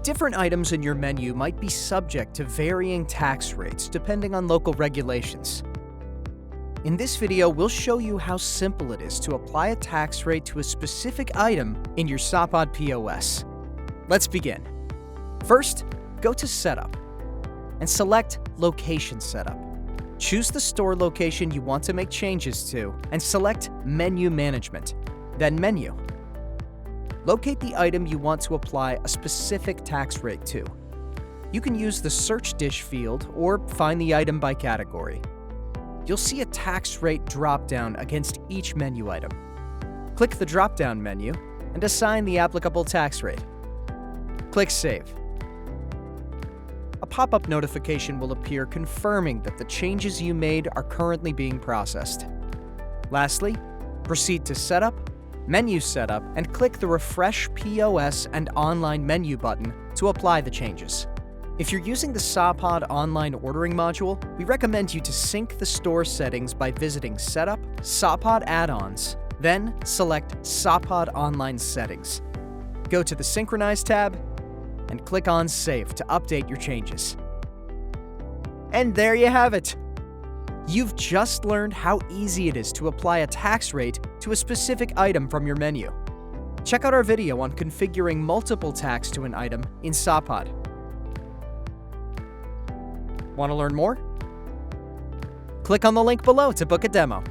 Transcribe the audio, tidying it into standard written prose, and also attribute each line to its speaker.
Speaker 1: Different items in your menu might be subject to varying tax rates depending on local regulations. In this video, we'll show you how simple it is to apply a tax rate to a specific item in your Sapaad POS. Let's begin. First, go to Setup and select Location Setup. Choose the store location you want to make changes to and select Menu Management, then Menu. Locate the item you want to apply a specific tax rate to. You can use the Search Dish field or find the item by category. You'll see a tax rate drop-down against each menu item. Click the drop-down menu and assign the applicable tax rate. Click Save. A pop-up notification will appear confirming that the changes you made are currently being processed. Lastly, proceed to Setup, Menu Setup, and click the Refresh POS and Online Menu button to apply the changes. If you're using the Sapaad online ordering module, we recommend you to sync the store settings by visiting Setup, Sapaad Add-ons, then select Sapaad Online Settings. Go to the Synchronize tab and click on Save to update your changes. And there you have it! You've just learned how easy it is to apply a tax rate to a specific item from your menu. Check out our video on configuring multiple tax to an item in Sapaad. Want to learn more? Click on the link below to book a demo.